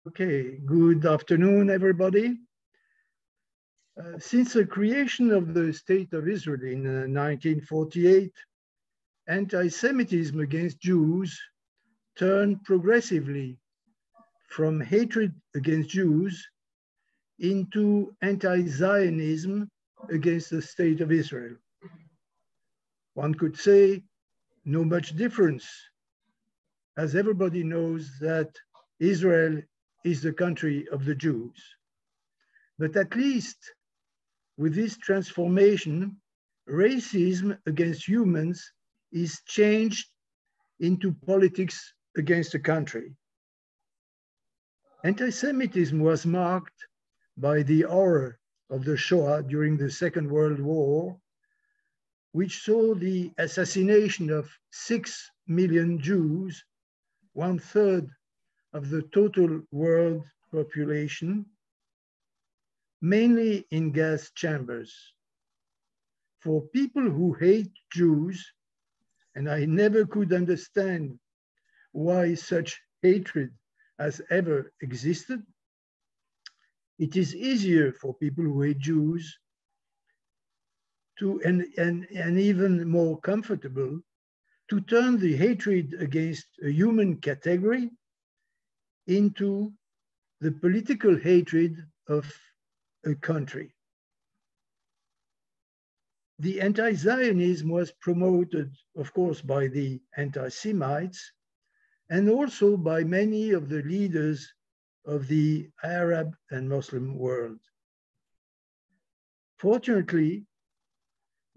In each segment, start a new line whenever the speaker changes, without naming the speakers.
Okay, good afternoon, everybody. Since the creation of the State of Israel in 1948, anti-Semitism against Jews turned progressively from hatred against Jews into anti-Zionism against the State of Israel. One could say no much difference, as everybody knows that Israel is the country of the Jews. But at least with this transformation, racism against humans is changed into politics against the country. Anti-Semitism was marked by the horror of the Shoah during the Second World War, which saw the assassination of 6 million Jews, 1/3 of the total world population, mainly in gas chambers. For people who hate Jews, and I never could understand why such hatred has ever existed, it is easier for people who hate Jews to, and even more comfortable, to turn the hatred against a human category into the political hatred of a country. The anti-Zionism was promoted, of course, by the anti-Semites and also by many of the leaders of the Arab and Muslim world. Fortunately,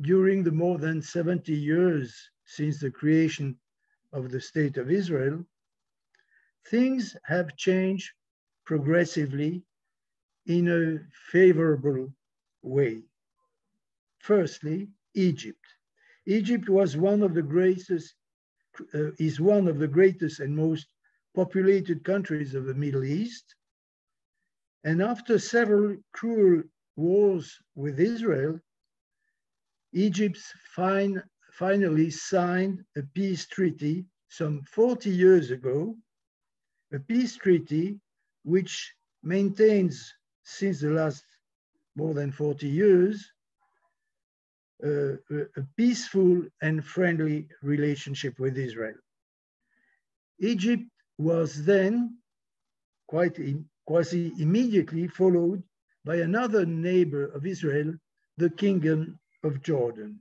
during the more than 70 years since the creation of the State of Israel, things have changed progressively in a favorable way. Firstly, Egypt. Egypt was one of the greatest, is one of the greatest and most populated countries of the Middle East. And after several cruel wars with Israel, Egypt finally signed a peace treaty some 40 years ago, a peace treaty which maintains since the last more than 40 years a peaceful and friendly relationship with Israel. Egypt was then quasi immediately followed by another neighbor of Israel, the Kingdom of Jordan.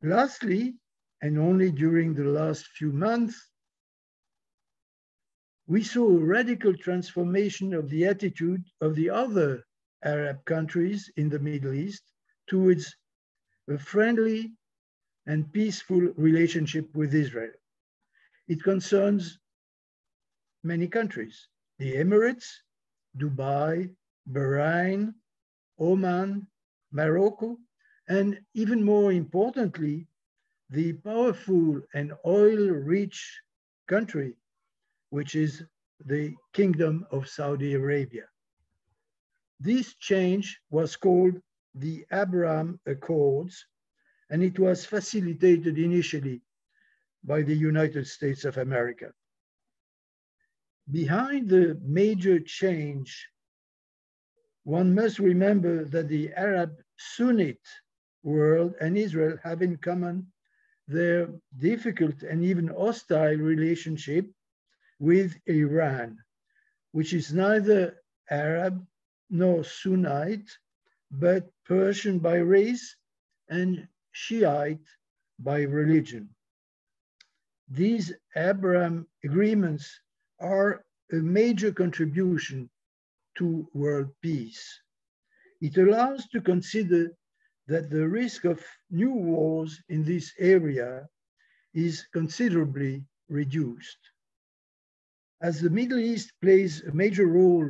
Lastly, and only during the last few months, we saw a radical transformation of the attitude of the other Arab countries in the Middle East towards a friendly and peaceful relationship with Israel. It concerns many countries: the Emirates, Dubai, Bahrain, Oman, Morocco, and even more importantly, the powerful and oil-rich country, which is the Kingdom of Saudi Arabia. This change was called the Abraham Accords, and it was facilitated initially by the United States of America. Behind the major change, one must remember that the Arab Sunnite world and Israel have in common their difficult and even hostile relationship with Iran, which is neither Arab nor Sunnite, but Persian by race and Shiite by religion. These Abraham agreements are a major contribution to world peace. It allows to consider that the risk of new wars in this area is considerably reduced. As the Middle East plays a major role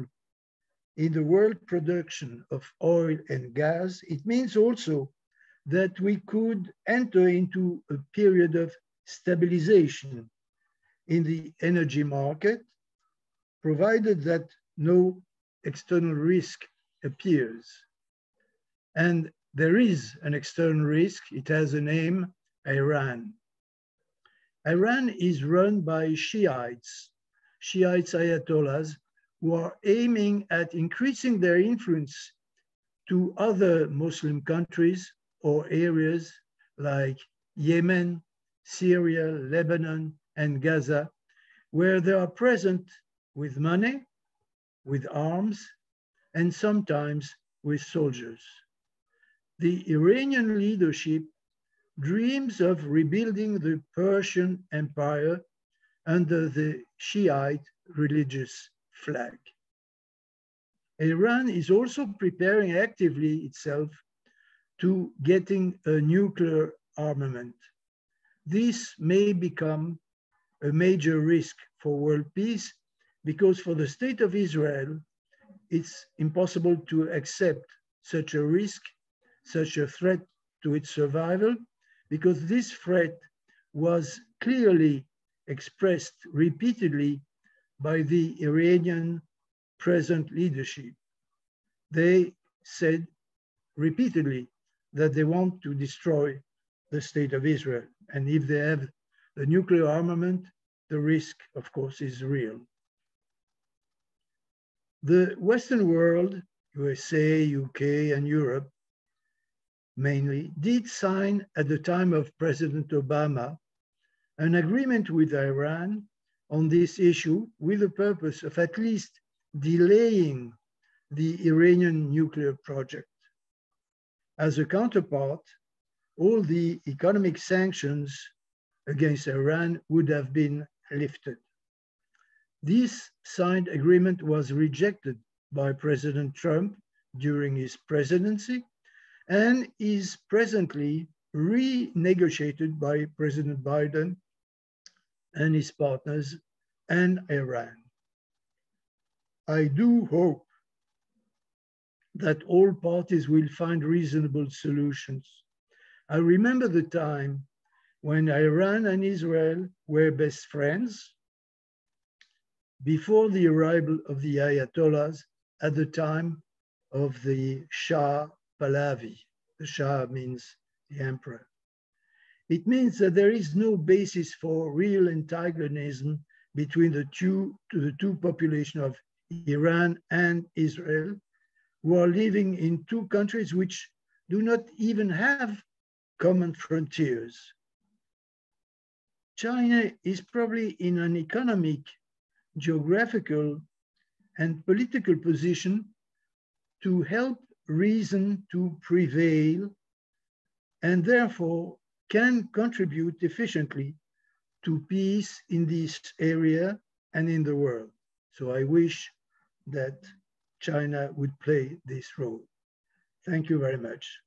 in the world production of oil and gas, it means also that we could enter into a period of stabilization in the energy market, provided that no external risk appears. And there is an external risk. It has a name: Iran. Iran is run by Shiites, Shiite Ayatollahs who are aiming at increasing their influence to other Muslim countries or areas like Yemen, Syria, Lebanon, and Gaza, where they are present with money, with arms, and sometimes with soldiers. The Iranian leadership dreams of rebuilding the Persian Empire under the Shiite religious flag. Iran is also preparing actively itself to getting a nuclear armament. This may become a major risk for world peace because for the state of Israel, it's impossible to accept such a risk, such a threat to its survival, because this threat was clearly expressed repeatedly by the Iranian present leadership. They said repeatedly that they want to destroy the state of Israel. And if they have the nuclear armament, the risk, of course, is real. The Western world, USA, UK, and Europe, mainly, did sign at the time of President Obama an agreement with Iran on this issue with the purpose of at least delaying the Iranian nuclear project. As a counterpart, all the economic sanctions against Iran would have been lifted. This signed agreement was rejected by President Trump during his presidency and is presently renegotiated by President Biden and his partners and Iran. I do hope that all parties will find reasonable solutions. I remember the time when Iran and Israel were best friends before the arrival of the Ayatollahs at the time of the Shah Pahlavi. The Shah means the emperor. It means that there is no basis for real antagonism between the two populations of Iran and Israel, who are living in two countries which do not even have common frontiers. China is probably in an economic, geographical, and political position to help reason to prevail and therefore can contribute efficiently to peace in this area and in the world. So I wish that China would play this role. Thank you very much.